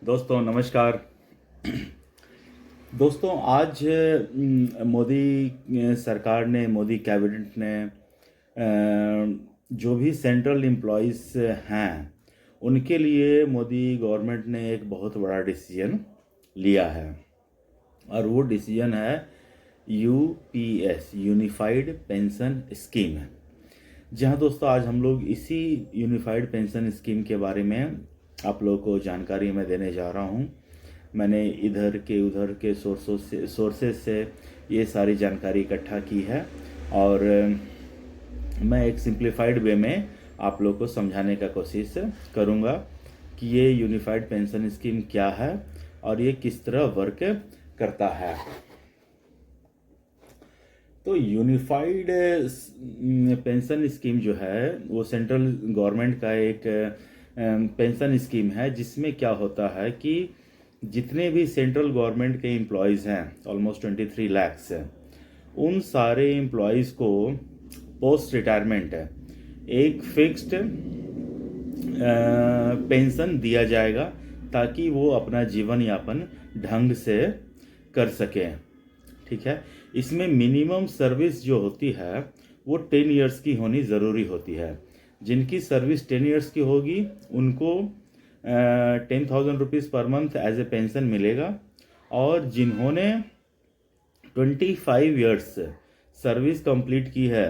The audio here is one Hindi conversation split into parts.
दोस्तों नमस्कार। दोस्तों आज मोदी सरकार ने, मोदी कैबिनेट ने जो भी सेंट्रल एम्प्लॉयज़ हैं उनके लिए मोदी गवर्नमेंट ने एक बहुत बड़ा डिसीजन लिया है और वो डिसीजन है यूपीएस, यूनिफाइड पेंशन स्कीम। जहाँ दोस्तों आज हम लोग इसी यूनिफाइड पेंशन स्कीम के बारे में आप लोगों को जानकारी मैं देने जा रहा हूँ। मैंने इधर के उधर के सोर्सेस से ये सारी जानकारी इकट्ठा की है और मैं एक सिंप्लीफाइड वे में आप लोग को समझाने का कोशिश करूँगा कि ये यूनिफाइड पेंशन स्कीम क्या है और ये किस तरह वर्क करता है। तो यूनिफाइड पेंशन स्कीम जो है वो सेंट्रल गवर्नमेंट का एक पेंशन स्कीम है जिसमें क्या होता है कि जितने भी सेंट्रल गवर्नमेंट के एम्प्लॉयज़ हैं, ऑलमोस्ट 23 लाख्स, उन सारे एम्प्लॉयज़ को पोस्ट रिटायरमेंट एक फिक्स्ड पेंशन दिया जाएगा ताकि वो अपना जीवन यापन ढंग से कर सकें। ठीक है, इसमें मिनिमम सर्विस जो होती है वो 10 इयर्स की होनी ज़रूरी होती है। जिनकी सर्विस 10 इयर्स की होगी उनको 10,000 rupees per month as a pension मिलेगा और जिन्होंने 25 इयर्स सर्विस कंप्लीट की है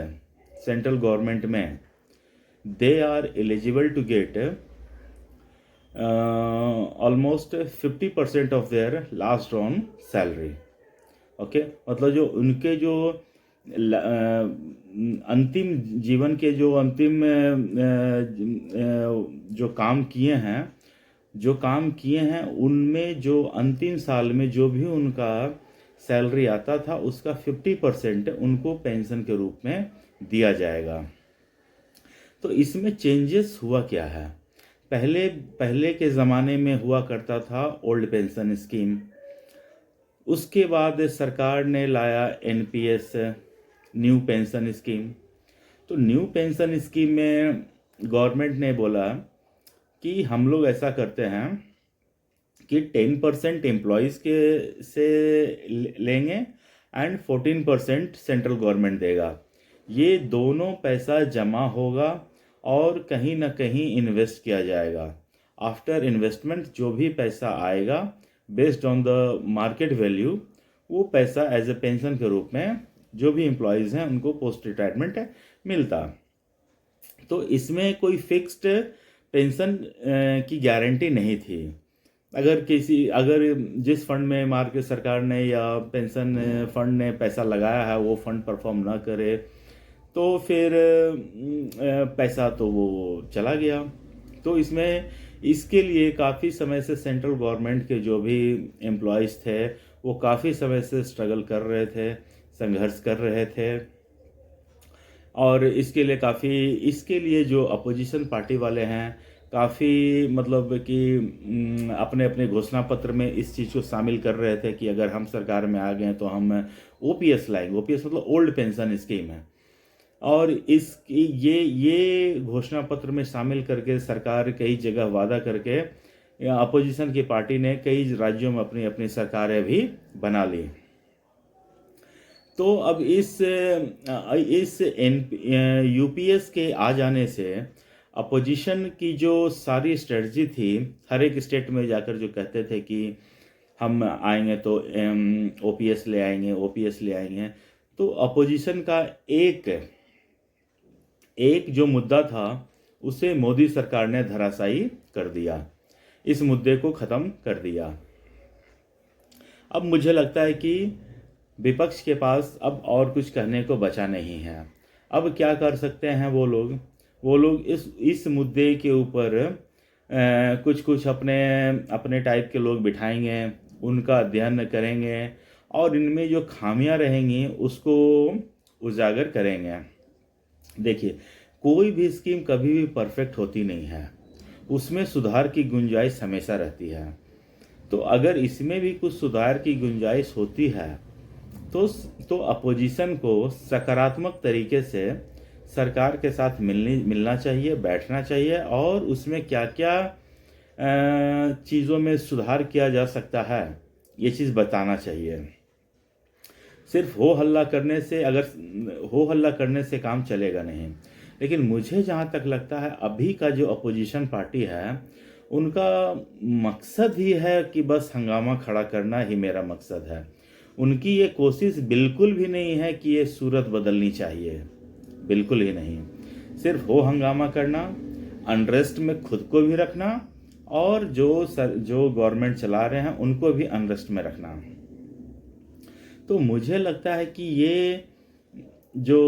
सेंट्रल गवर्नमेंट में, they are eligible to get almost 50% of their last on salary. Okay, मतलब जो उनके जो अंतिम जीवन के जो अंतिम जो काम किए हैं उनमें जो अंतिम साल में जो भी उनका सैलरी आता था उसका 50% उनको पेंशन के रूप में दिया जाएगा। तो इसमें चेंजेस हुआ क्या है? पहले के ज़माने में हुआ करता था ओल्ड पेंशन स्कीम, उसके बाद सरकार ने लाया एनपीएस, न्यू पेंशन स्कीम। तो न्यू पेंशन स्कीम में गवर्नमेंट ने बोला कि हम लोग ऐसा करते हैं कि 10% एम्प्लॉयज़ के से लेंगे एंड 14% सेंट्रल गवर्नमेंट देगा। ये दोनों पैसा जमा होगा और कहीं ना कहीं इन्वेस्ट किया जाएगा। आफ्टर इन्वेस्टमेंट जो भी पैसा आएगा based on the market value, वो पैसा एज ए पेंशन के रूप में जो भी एम्प्लॉयज़ हैं उनको पोस्ट रिटायरमेंट मिलता। तो इसमें कोई फिक्स्ड पेंशन की गारंटी नहीं थी। अगर जिस फंड में मार्केट सरकार ने या पेंशन फंड ने पैसा लगाया है वो फंड परफॉर्म ना करे तो फिर पैसा तो वो चला गया। तो इसके लिए काफ़ी समय से सेंट्रल गवर्नमेंट के जो भी एम्प्लॉयज़ थे वो काफ़ी समय से स्ट्रगल कर रहे थे, संघर्ष कर रहे थे और इसके लिए जो अपोजिशन पार्टी वाले हैं काफ़ी मतलब कि अपने अपने घोषणा पत्र में इस चीज़ को शामिल कर रहे थे कि अगर हम सरकार में आ गए तो हम ओपीएस लाएंगे। ओपीएस मतलब ओल्ड पेंशन स्कीम है और ये घोषणा पत्र में शामिल करके सरकार कई जगह वादा करके अपोजिशन की पार्टी ने कई राज्यों में अपनी अपनी सरकारें भी बना ली। तो अब इस यूपीएस के आ जाने से अपोजिशन की जो सारी स्ट्रेटजी थी, हर एक स्टेट में जाकर जो कहते थे कि हम आएंगे तो ओपीएस ले आएंगे, तो अपोजिशन का एक जो मुद्दा था उसे मोदी सरकार ने धराशायी कर दिया, इस मुद्दे को ख़त्म कर दिया। अब मुझे लगता है कि विपक्ष के पास अब और कुछ कहने को बचा नहीं है। अब क्या कर सकते हैं वो लोग इस मुद्दे के ऊपर कुछ अपने टाइप के लोग बिठाएंगे, उनका अध्ययन करेंगे और इनमें जो खामियां रहेंगी उसको उजागर करेंगे। देखिए, कोई भी स्कीम कभी भी परफेक्ट होती नहीं है, उसमें सुधार की गुंजाइश हमेशा रहती है। तो अगर इसमें भी कुछ सुधार की गुंजाइश होती है तो अपोजिशन को सकारात्मक तरीके से सरकार के साथ मिलना चाहिए, बैठना चाहिए और उसमें क्या क्या चीज़ों में सुधार किया जा सकता है, ये चीज़ बताना चाहिए। सिर्फ हो हल्ला करने से काम चलेगा नहीं। लेकिन मुझे जहाँ तक लगता है अभी का जो अपोजिशन पार्टी है उनका मकसद ही है कि बस हंगामा खड़ा करना ही मेरा मकसद है। उनकी ये कोशिश बिल्कुल भी नहीं है कि ये सूरत बदलनी चाहिए, बिल्कुल ही नहीं। सिर्फ हो हंगामा करना, अनरेस्ट में खुद को भी रखना और जो गवर्नमेंट चला रहे हैं उनको भी अनरेस्ट में रखना। तो मुझे लगता है कि ये जो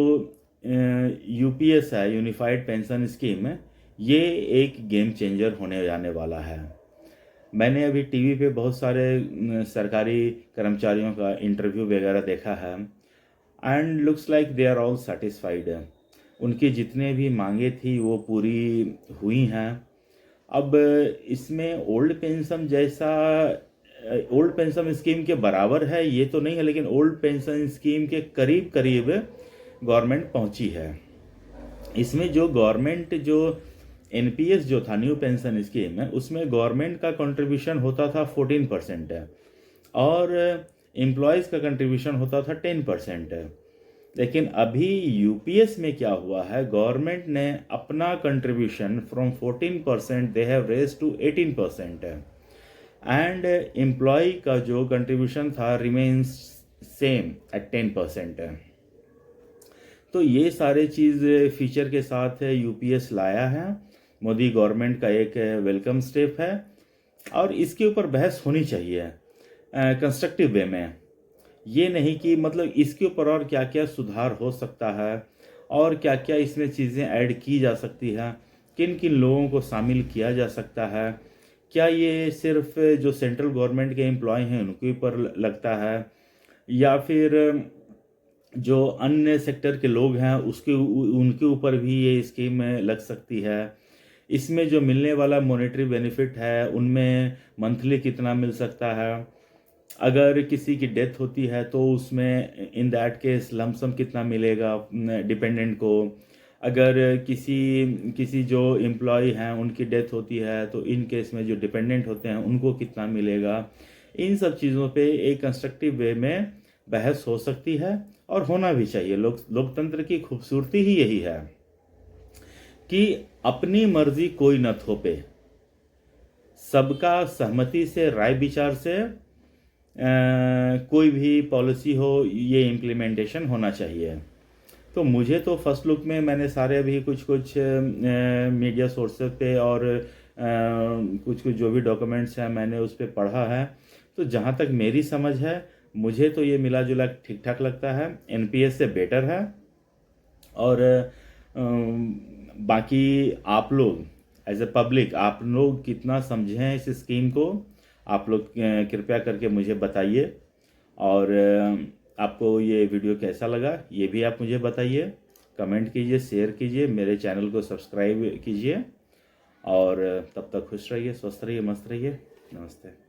यूपीएस है, यूनिफाइड पेंशन स्कीम, ये एक गेम चेंजर होने जाने वाला है। मैंने अभी टीवी पे बहुत सारे सरकारी कर्मचारियों का इंटरव्यू वगैरह देखा है and looks like they are all satisfied. उनकी जितने भी मांगे थी वो पूरी हुई हैं। अब इसमें ओल्ड पेंशन स्कीम के बराबर है ये तो नहीं है, लेकिन ओल्ड पेंशन स्कीम के करीब करीब गवर्नमेंट पहुंची है। इसमें जो एनपीएस जो था, न्यू पेंशन स्कीम है, उसमें गवर्नमेंट का कंट्रीब्यूशन होता था 14% है और एम्प्लॉयज़ का कंट्रीब्यूशन होता था 10% है। लेकिन अभी यूपीएस में क्या हुआ है, गवर्नमेंट ने अपना contribution from 14% they have raise to 18% है एंड एम्प्लॉय का जो कंट्रीब्यूशन था रिमेन्स सेम एट 10% है। तो ये सारे चीज़ फीचर के साथ यूपीएस लाया है। मोदी गवर्नमेंट का एक वेलकम स्टेप है और इसके ऊपर बहस होनी चाहिए कंस्ट्रक्टिव वे में। ये नहीं कि मतलब इसके ऊपर और क्या क्या सुधार हो सकता है और क्या क्या इसमें चीज़ें ऐड की जा सकती है, किन किन लोगों को शामिल किया जा सकता है, क्या ये सिर्फ जो सेंट्रल गवर्नमेंट के एम्प्लॉय हैं उनके ऊपर लगता है या फिर जो अन्य सेक्टर के लोग हैं उनके ऊपर भी ये स्कीम लग सकती है। इसमें जो मिलने वाला मॉनेटरी बेनिफिट है उनमें मंथली कितना मिल सकता है, अगर किसी की डेथ होती है तो उसमें इन दैट केस लमसम कितना मिलेगा डिपेंडेंट को, अगर किसी जो एम्प्लॉय हैं उनकी डेथ होती है तो इन केस में जो डिपेंडेंट होते हैं उनको कितना मिलेगा। इन सब चीज़ों पे एक कंस्ट्रक्टिव वे में बहस हो सकती है और होना भी चाहिए। लोकतंत्र की खूबसूरती ही यही है कि अपनी मर्जी कोई न थोपे, सबका सहमति से, राय विचार से कोई भी पॉलिसी हो ये इम्प्लीमेंटेशन होना चाहिए। तो मुझे तो फर्स्ट लुक में मैंने सारे अभी कुछ मीडिया सोर्सेज पे और कुछ जो भी डॉक्यूमेंट्स हैं मैंने उस पर पढ़ा है। तो जहाँ तक मेरी समझ है मुझे तो ये मिला जुला ठीक ठाक लगता है, एनपीएस से बेटर है। और बाकी आप लोग एज ए पब्लिक आप लोग कितना समझे हैं इस स्कीम को, आप लोग कृपया करके मुझे बताइए। और आपको ये वीडियो कैसा लगा ये भी आप मुझे बताइए, कमेंट कीजिए, शेयर कीजिए, मेरे चैनल को सब्सक्राइब कीजिए। और तब तक खुश रहिए, स्वस्थ रहिए, मस्त रहिए। नमस्ते।